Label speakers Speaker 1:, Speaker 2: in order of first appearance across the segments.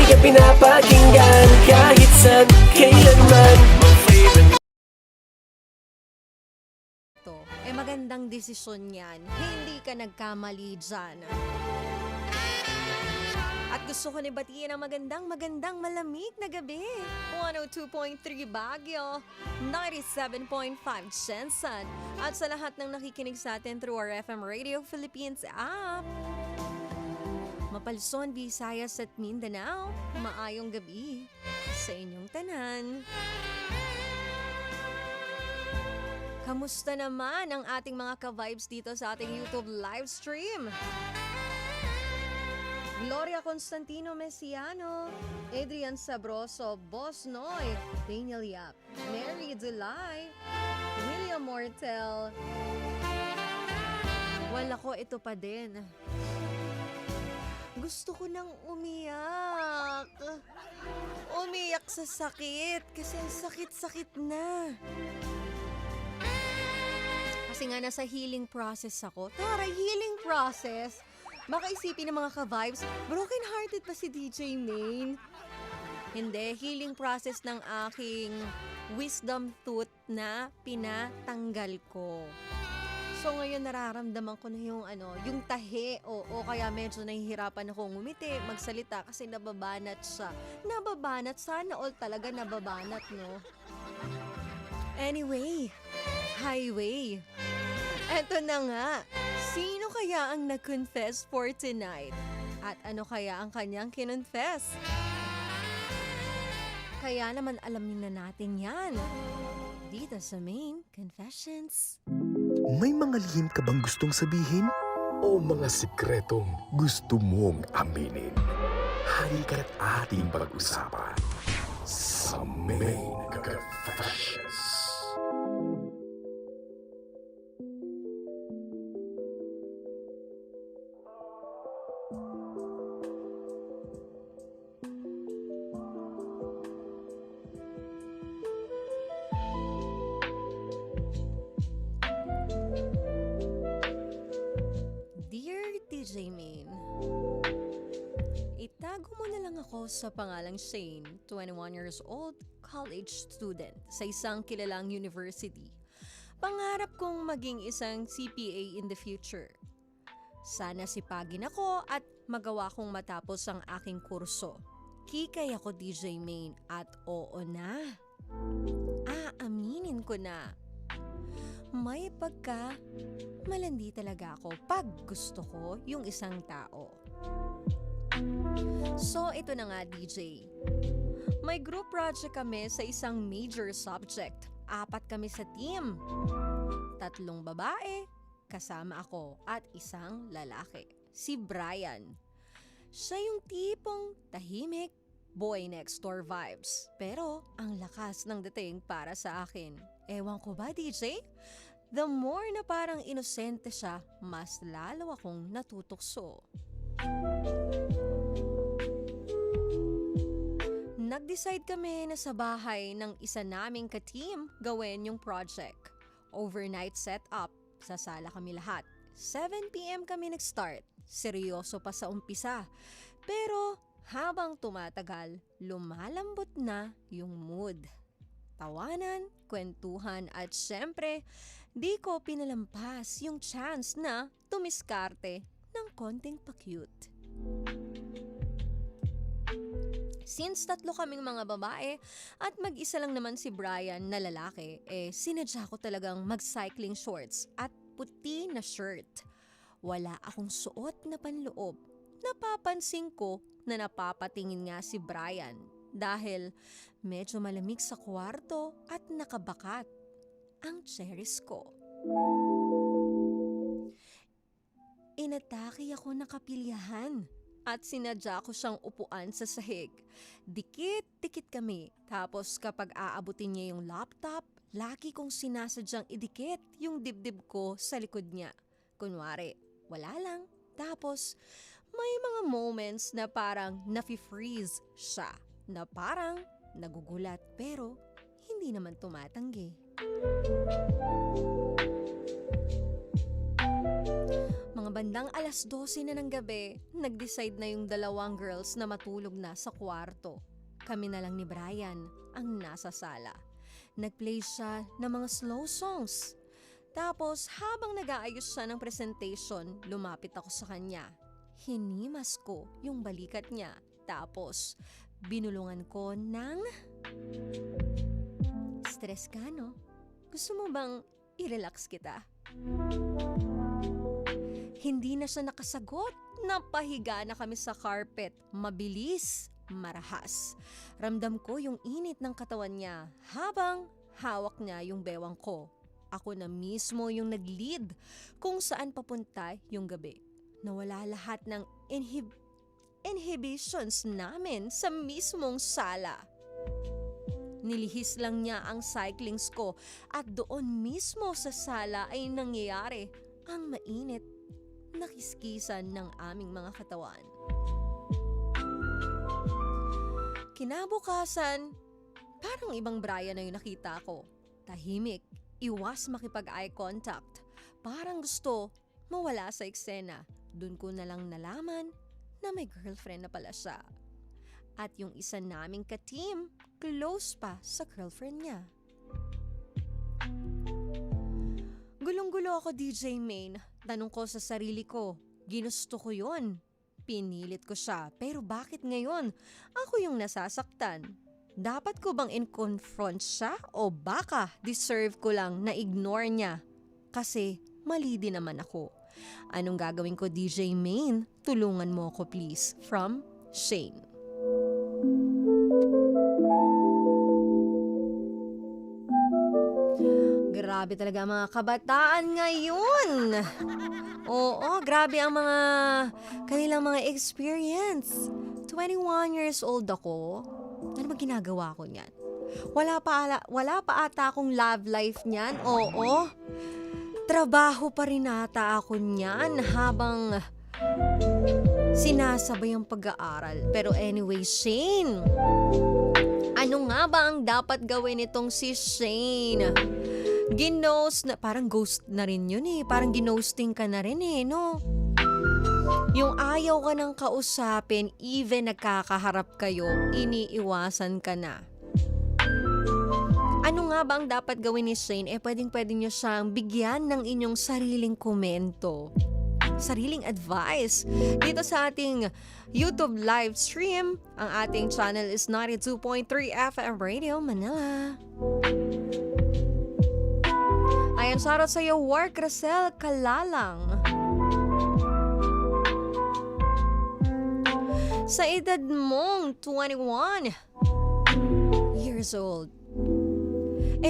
Speaker 1: ka pinapakinggan kahit saan, kailanman.
Speaker 2: Magandang desisyon yan. Hindi ka nagkamali dyan. At gusto ko batiin ang magandang malamig na gabi. 102.3 Baguio, 97.5 Jensen. At sa lahat ng nakikinig sa atin through our FM Radio Philippines app. Mapalson, Visayas at Mindanao, maayong gabi sa inyong tanan. Kamusta naman ang ating mga ka-vibes dito sa ating YouTube live stream? Gloria Constantino Mesiano, Adrian Sabroso, Boss Noy, Daniel Yap, Mary Delay, William Mortel. Wala ko, ito pa din. Gusto ko nang umiyak. Umiyak sa sakit kasi sakit-sakit na. Kasi nga nasa healing process ako. Taray, healing process? Baka isipin ng mga ka-vibes, broken-hearted pa si DJ Maine. Hindi, healing process ng aking wisdom tooth na pinatanggal ko. So ngayon nararamdaman ko na yung tahi o kaya medyo nahihirapan akong ngumiti, magsalita kasi nababanat siya. Nababanat, sana all talaga nababanat, no? Anyway, highway. Eto na nga, sino kaya ang nag-confess for tonight? At ano kaya ang kanyang kinonfess? Kaya naman alamin na natin yan dito sa Maine Confessions.
Speaker 3: May mga lihim ka bang gustong sabihin? O mga sikretong gusto mong aminin? Halika't ating pag-usapan sa Maine Confessions.
Speaker 2: DJ Maine, itago mo na lang ako sa pangalang Shane, 21 years old, college student sa isang kilalang university. Pangarap kong maging isang CPA in the future. Sana sipagin ako at magawa kong matapos ang aking kurso. Kikay ako DJ Maine at oo na. Aaminin ko na. May malandi talaga ako pag gusto ko yung isang tao. So ito na nga DJ. May group project kami sa isang major subject. 4 kami sa team. 3 babae, kasama ako at isang lalaki. Si Brian. Siya yung tipong tahimik, boy next door vibes. Pero ang lakas ng dating para sa akin. Ewan ko ba, DJ? The more na parang inosente siya, mas lalo akong natutukso. Nag-decide kami na sa bahay ng isa naming ka-team gawin yung project. Overnight setup, sa sala kami lahat. 7 p.m. kami nag-start. Seryoso pa sa umpisa. Pero habang tumatagal, lumalambot na yung mood. Tawanan, kwentuhan at syempre, di ko pinalampas yung chance na tumiskarte ng konting pa-cute. Since 3 kaming mga babae at mag-isa lang naman si Brian na lalaki, sinadya ko talagang mag-cycling shorts at puti na shirt. Wala akong suot na panloob. Napapansin ko na napapatingin nga si Brian dahil medyo malamig sa kwarto at nakabakat ang cherries ko. Inatake ako ng kapilyahan at sinadya ko siyang upuan sa sahig. Dikit-dikit kami, tapos kapag aabutin niya yung laptop, lagi kong sinasadyang idikit yung dibdib ko sa likod niya. Kunwari, wala lang. Tapos, may mga moments na parang nafi-freeze siya, na parang nagugulat pero hindi naman tumatanggi. Mga Bandang 12:00 na ng gabi, nag-decide na yung dalawang girls na matulog na sa kwarto. Kami na lang ni Brian ang nasa sala. Nag-play siya ng mga slow songs. Tapos habang nag-aayos siya ng presentation, lumapit ako sa kanya. Hinimas ko yung balikat niya. Tapos binulungan ko ng... Stress ka, no? Gusto mo bang i-relax kita? Hindi na siya nakasagot. Napahiga na kami sa carpet. Mabilis, marahas. Ramdam ko yung init ng katawan niya habang hawak niya yung bewang ko. Ako na mismo yung nag-lead kung saan papunta yung gabi. Nawala lahat ng inhibitions namin sa mismong sala. Nilihis lang niya ang cyclings ko at doon mismo sa sala ay nangyayari ang mainit na kiskisan ng aming mga katawan. Kinabukasan, parang ibang Brian na yung nakita ko. Tahimik, iwas makipag-eye contact. Parang gusto mawala sa eksena. Doon ko na lang nalaman na may girlfriend na pala siya. At yung isa naming ka-team, close pa sa girlfriend niya. Gulong-gulo ako, DJ Main. Tanong ko sa sarili ko, ginusto ko yun. Pinilit ko siya, pero bakit ngayon? Ako yung nasasaktan. Dapat ko bang in-confront siya o baka deserve ko lang na ignore niya? Kasi mali din naman ako. Anong gagawin ko, DJ Main? Tulungan mo ako please. From Shane. Grabe talaga ang mga kabataan ngayon. Oo, grabe ang kanilang mga experience. 21 years old ako. Ano ba ginagawa ko niyan? Wala pa ata akong love life niyan. Oo. Trabaho pa rin ata ako niyan habang sinasabay ang pag-aaral. Pero anyway, Shane. Ano nga ba ang dapat gawin nitong si Shane? Ginost na, parang ghost na rin yun eh. Parang ginosting ka na rin eh, no? Yung ayaw ka nang kausapin, even nagkakaharap kayo, iniiwasan ka na. Ano nga ba ang dapat gawin ni Shane? Pwedeng-pwede nyo siyang bigyan ng inyong sariling komento. Sariling advice. Dito sa ating YouTube live stream, ang ating channel is 92.3 FM Radio Manila. Ayan, shoutout sa iyo, Work Rosel Kalalang. Sa edad mong 21 years old,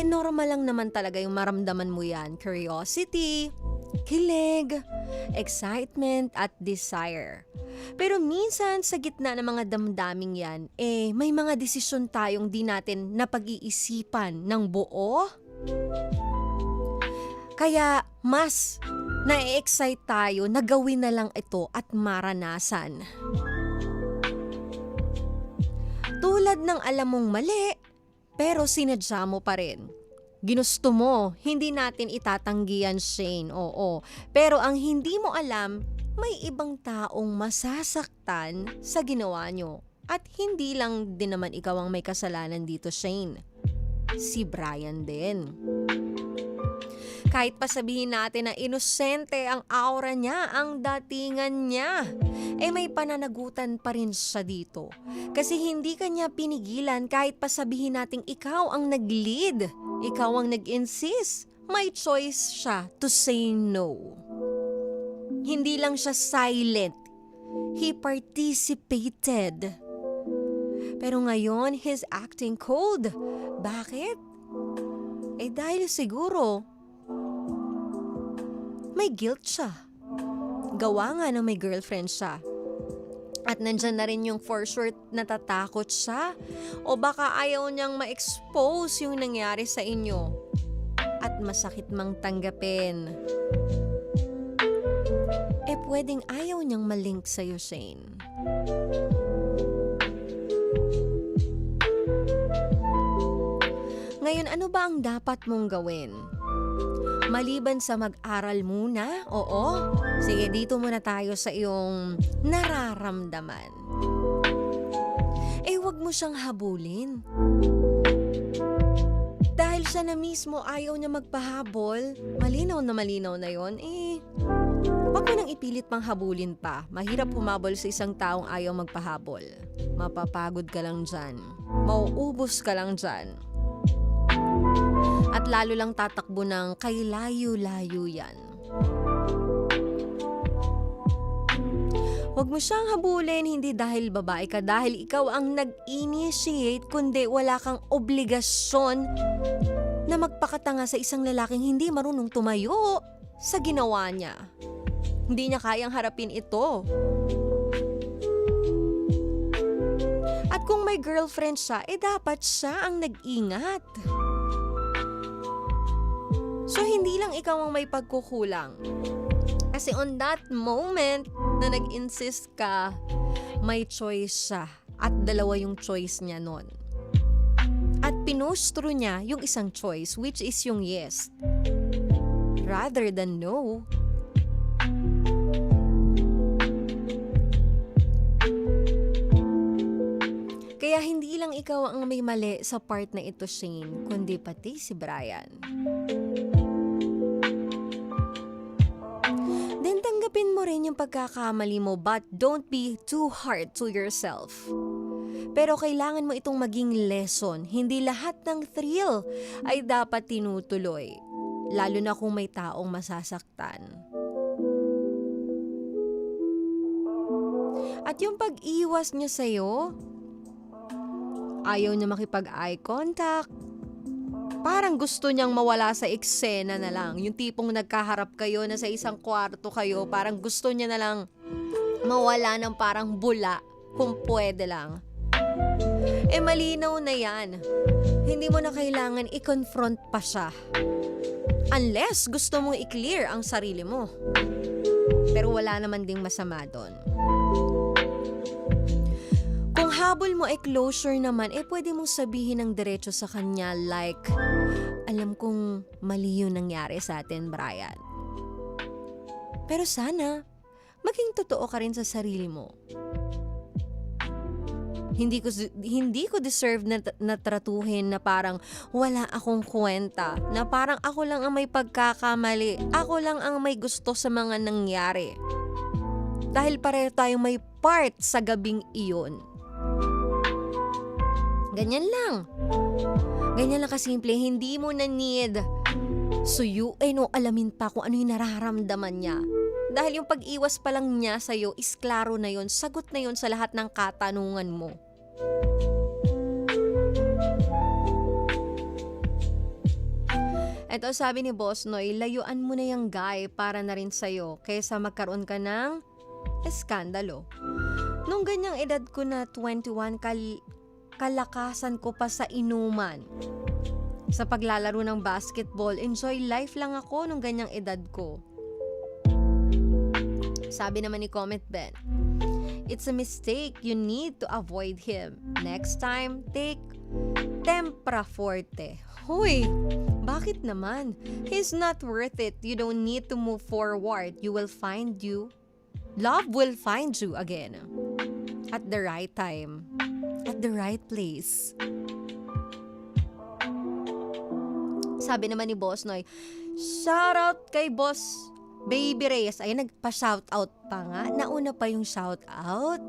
Speaker 2: normal lang naman talaga yung maramdaman mo yan. Curiosity, kilig, excitement, at desire. Pero minsan sa gitna ng mga damdaming yan, may mga desisyon tayong di natin napag-iisipan ng buo. Kaya mas na-excite tayo na gawin na lang ito at maranasan. Tulad ng alam mong mali, pero sinadya mo pa rin. Ginusto mo, hindi natin itatanggi yan, Shane, oo. Pero ang hindi mo alam, may ibang taong masasaktan sa ginawa nyo. At hindi lang din naman ikaw ang may kasalanan dito, Shane. Si Brian din. Kahit pa sabihin natin na inosente ang aura niya, ang datingan niya, may pananagutan pa rin siya dito. Kasi hindi ka niya pinigilan kahit pa sabihin natin ikaw ang nag-lead, ikaw ang nag-insist. May choice siya to say no. Hindi lang siya silent, he participated. Pero ngayon, he's acting cold. Bakit? Dahil siguro may guilt siya. Gawa nga na may girlfriend siya. At nandyan na rin yung for sure natatakot siya. O baka ayaw niyang ma-expose yung nangyari sa inyo. At masakit mang tanggapin. Pwedeng ayaw niyang malink sa'yo, Shane. Ngayon, ano ba ang dapat mong gawin? Maliban sa mag-aral muna, oo. Sige, dito muna tayo sa iyong nararamdaman. Wag mo siyang habulin. Dahil siya na mismo ayaw niya magpahabol, malinaw na yon, wag mo nang ipilit pang habulin pa. Mahirap humabol sa isang taong ayaw magpahabol. Mapapagod ka lang dyan. Mauubos ka lang dyan. At lalo lang tatakbo ng kay layo-layo yan. Huwag mo siyang habulin, hindi dahil babae ka, dahil ikaw ang nag-initiate, kundi wala kang obligasyon na magpakatanga sa isang lalaking hindi marunong tumayo sa ginawa niya. Hindi niya kayang harapin ito. At kung may girlfriend siya, dapat siya ang nag-ingat. So, hindi lang ikaw ang may pagkukulang. Kasi on that moment na nag-insist ka, may choice siya. At dalawa yung choice niya nun. At pinustro niya yung isang choice, which is yung yes. Rather than no. Kaya hindi lang ikaw ang may mali sa part na ito, Shane, kundi pati si Brian. Then tanggapin mo rin yung pagkakamali mo, but don't be too hard to yourself. Pero kailangan mo itong maging lesson. Hindi lahat ng thrill ay dapat tinutuloy, lalo na kung may taong masasaktan. At yung pag-iwas niya sa'yo, ayaw niya makipag-eye contact. Parang gusto niyang mawala sa eksena na lang. Yung tipong nagkaharap kayo na sa isang kwarto kayo, parang gusto niya na lang mawala ng parang bula, kung pwede lang. Malinaw na yan. Hindi mo na kailangan i-confront pa siya. Unless gusto mong i-clear ang sarili mo. Pero wala naman ding masama doon. Kung habol mo ay closure naman, pwede mong sabihin ng diretso sa kanya like, alam kong mali yung nangyari sa atin, Brian. Pero sana, maging totoo ka rin sa sarili mo. Hindi ko deserve na tratuhin na parang wala akong kwenta, na parang ako lang ang may pagkakamali, ako lang ang may gusto sa mga nangyari. Dahil pareho tayong may part sa gabing iyon. Ganyan lang. Ganyan lang kasimple. Hindi mo na need suyuin o alamin pa kung ano yung nararamdaman niya. Dahil yung pag-iwas pa lang niya sa'yo is klaro na yon, sagot na yon sa lahat ng katanungan mo. Eto, sabi ni Boss Noy, layuan mo na yung guy para na rin sa'yo kaysa magkaroon ka ng eskandalo. Nung ganyang edad ko na 21, kalakasan ko pa sa inuman. Sa paglalaro ng basketball, enjoy life lang ako nung ganyang edad ko. Sabi naman ni Comment Ben, it's a mistake, you need to avoid him. Next time, take Tempra Forte. Hoy, bakit naman? He's not worth it. You don't need to move forward. Love will find you again. At the right time. At the right place. Sabi naman ni Boss Noy, shoutout kay Boss Baby Reyes. Ay, nagpa-shoutout pa nga. Nauna pa yung shoutout.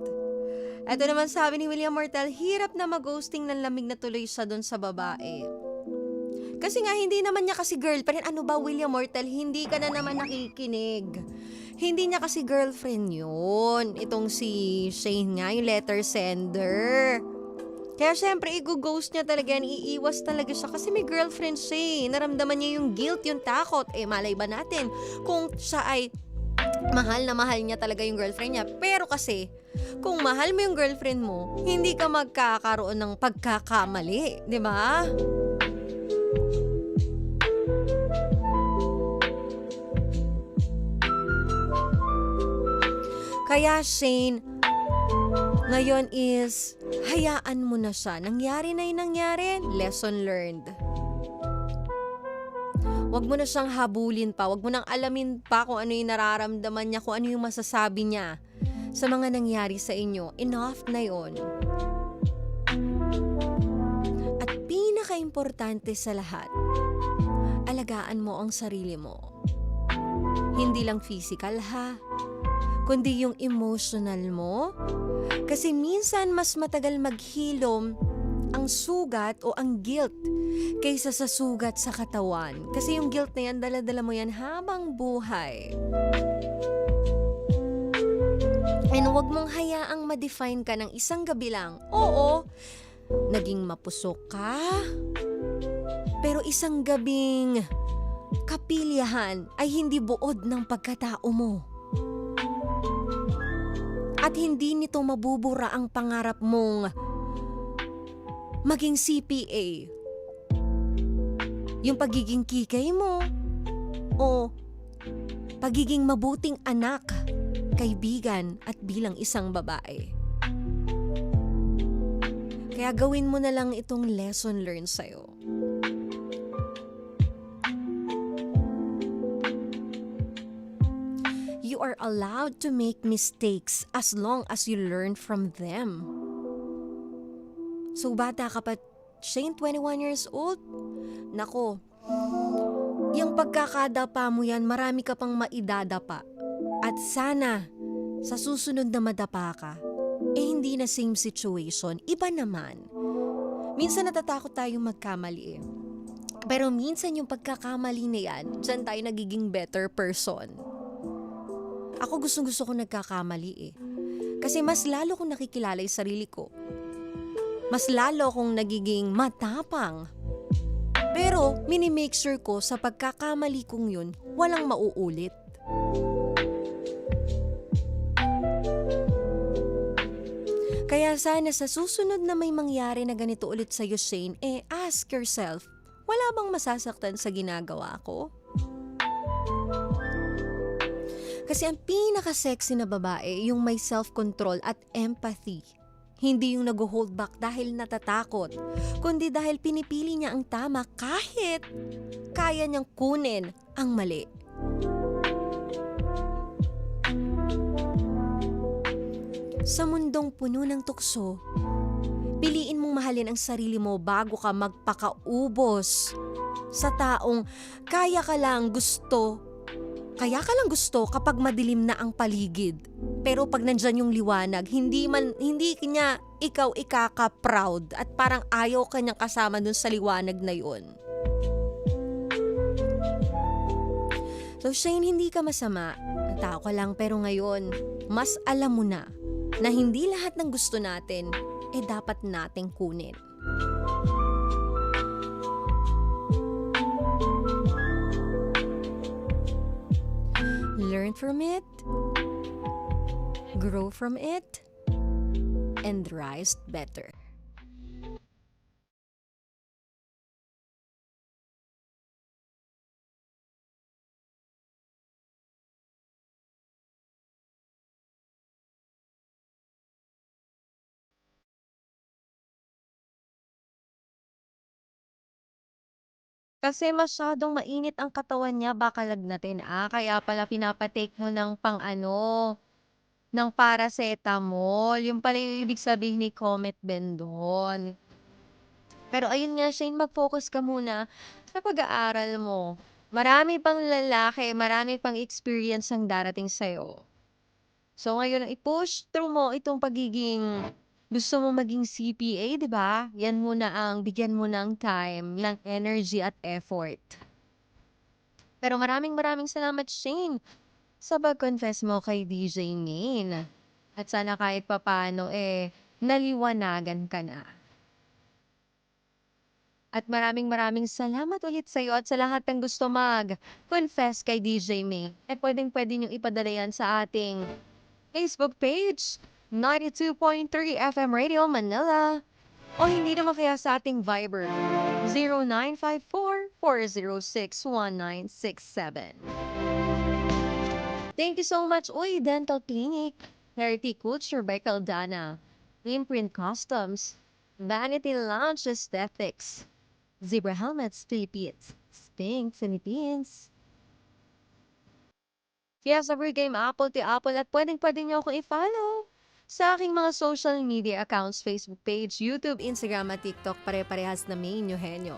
Speaker 2: Ito naman sabi ni William Mortel, hirap na mag-ghosting ng lamig na tuloy siya doon sa babae. Kasi nga, hindi naman niya kasi girlfriend. Ano ba, William Mortel? Hindi ka na naman nakikinig. Hindi niya kasi girlfriend yun. Itong si Shane nga, yung letter sender. Kaya syempre, i-ghost niya talaga yan. Iiwas talaga siya kasi may girlfriend siya. Naramdaman niya yung guilt, yung takot. Malay ba natin kung siya ay mahal na mahal niya talaga yung girlfriend niya. Pero kasi, kung mahal mo yung girlfriend mo, hindi ka magkakaroon ng pagkakamali. Di ba? Kaya Shane, ngayon is, hayaan mo na siya. Nangyari na yung nangyari, lesson learned. Wag mo na siyang habulin pa, wag mo nang alamin pa kung ano yung nararamdaman niya, kung ano yung masasabi niya sa mga nangyari sa inyo. Enough na yon. At pinaka-importante sa lahat, alagaan mo ang sarili mo. Hindi lang physical ha, kundi yung emotional mo. Kasi minsan mas matagal maghilom ang sugat o ang guilt kaysa sa sugat sa katawan. Kasi yung guilt na yan, dala-dala mo yan habang buhay. And huwag mong hayaang ma-define ka ng isang gabi lang. Oo, naging mapusok ka, pero isang gabing kapilyahan ay hindi buod ng pagkatao mo. At hindi nito mabubura ang pangarap mong maging CPA. Yung pagiging kikay mo o pagiging mabuting anak, kaibigan at bilang isang babae. Kaya gawin mo na lang itong lesson learned sa'yo. You are allowed to make mistakes as long as you learn from them. So bata ka pa, Shane, 21 years old? Nako, yung pagkakadapa mo yan, marami ka pang maidadapa. At sana, sa susunod na madapa ka, hindi na same situation, iba naman. Minsan natatakot tayong magkamali eh. Pero minsan yung pagkakamali na yan, dyan tayo nagiging better person. Ako gustong-gusto ko nagkakamali eh. Kasi mas lalo kong nakikilala yung sarili ko. Mas lalo akong nagiging matapang. Pero mini-make sure ko sa pagkakamali kong yun, walang mauulit. Kaya sana sa susunod na may mangyari na ganito ulit sa'yo, Shane, ask yourself, wala bang masasaktan sa ginagawa ko? Kasi ang pinaka-sexy na babae, yung may self-control at empathy. Hindi yung nag-hold back dahil natatakot, kundi dahil pinipili niya ang tama kahit kaya niyang kunin ang mali. Sa mundong puno ng tukso, piliin mong mahalin ang sarili mo bago ka magpakaubos sa taong kaya ka lang gusto kapag madilim na ang paligid. Pero pag nandyan yung liwanag, hindi niya ikaw ikaka-proud at parang ayaw kanyang kasama dun sa liwanag na yun. So Shane, hindi ka masama. Tao ka lang, pero ngayon, mas alam mo na hindi lahat ng gusto natin dapat nating kunin. Learn from it, grow from it, and rise better. Kasi masyadong mainit ang katawan niya, baka lagnatin. Kaya pala pinapatake mo ng ng paracetamol. Yung pala yung ibig sabihin ni Comet Bendon. Pero ayun nga, Shane, mag-focus ka muna sa pag-aaral mo. Marami pang lalaki, marami pang experience ang darating sa'yo. So ngayon, i-push through mo itong pagiging gusto mo maging CPA, di ba? Yan muna ang bigyan mo ng time, ng energy at effort. Pero maraming salamat, Shane, sa pag-confess mo kay DJ Main. At sana kahit papano naliwanagan ka na. At maraming salamat ulit sa iyo at sa lahat ng gusto mag-confess kay DJ Main. Pwede niyong ipadala yan sa ating Facebook page, 92.3 FM Radio Manila. O hindi naman kaya sa ating Viber, 0954-406-1967. Thank you so much, Dental Clinic, Clarity Culture by Caldana, Imprint Customs, Vanity Lounge Aesthetics, Zebra Helmets, Philippines, Pink Philippines. Kaya sa Game Apple to Apple at pwedeng-pwede niyo akong i-follow sa aking mga social media accounts, Facebook page, YouTube, Instagram at TikTok, pare-parehas na Main Eugenio.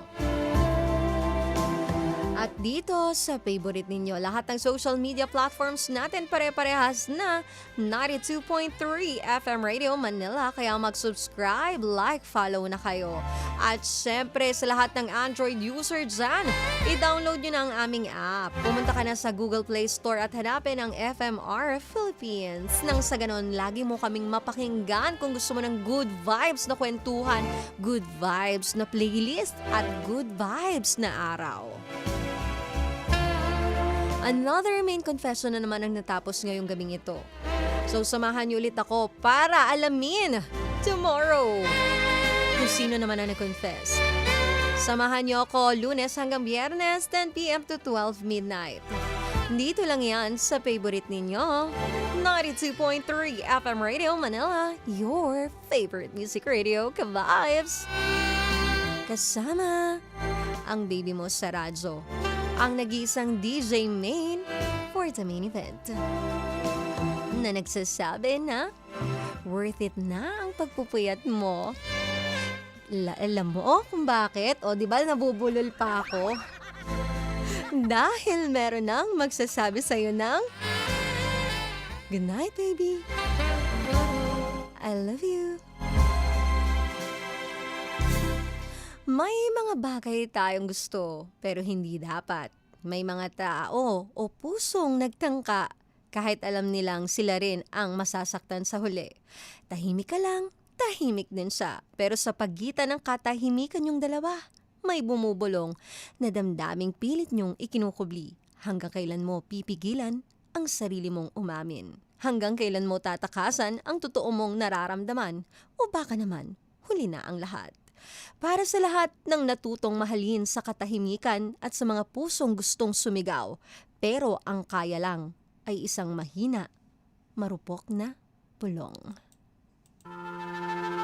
Speaker 2: At dito sa favorite ninyo, lahat ng social media platforms natin pare-parehas na 92.3 FM Radio Manila. Kaya mag-subscribe, like, follow na kayo. At syempre sa lahat ng Android user dyan, i-download nyo na ang aming app. Pumunta ka na sa Google Play Store at hanapin ang FMR Philippines. Nang sa ganon, lagi mo kaming mapakinggan kung gusto mo ng good vibes na kwentuhan, good vibes na playlist, at good vibes na araw. Another main confession na naman ang natapos ngayong gabing ito. So samahan niyo ulit ako para alamin tomorrow kung sino naman ang nag-confess. Samahan niyo ako Lunes hanggang Biyernes, 10 p.m. to 12 midnight. Dito lang yan sa favorite ninyo, 92.3 FM Radio Manila, your favorite music radio, ka-vibes. Kasama ang baby mo sa radyo, ang nag-iisang DJ Main for the main event, na nagsasabi na worth it na ang pagpupuyat mo. Alam mo kung bakit? O di ba nabubulol pa ako? Dahil meron nang magsasabi sa'yo ng good night, baby. I love you. May mga bagay tayong gusto, pero hindi dapat. May mga tao o pusong nagtangka kahit alam nilang sila rin ang masasaktan sa huli. Tahimik ka lang, tahimik din siya. Pero sa pagitan ng katahimikan yung dalawa, may bumubulong na damdaming pilit niyong ikinukubli. Hanggang kailan mo pipigilan ang sarili mong umamin? Hanggang kailan mo tatakasan ang totoo mong nararamdaman? O baka naman, huli na ang lahat? Para sa lahat ng natutong mahalin sa katahimikan at sa mga pusong gustong sumigaw, pero ang kaya lang ay isang mahina, marupok na pulong.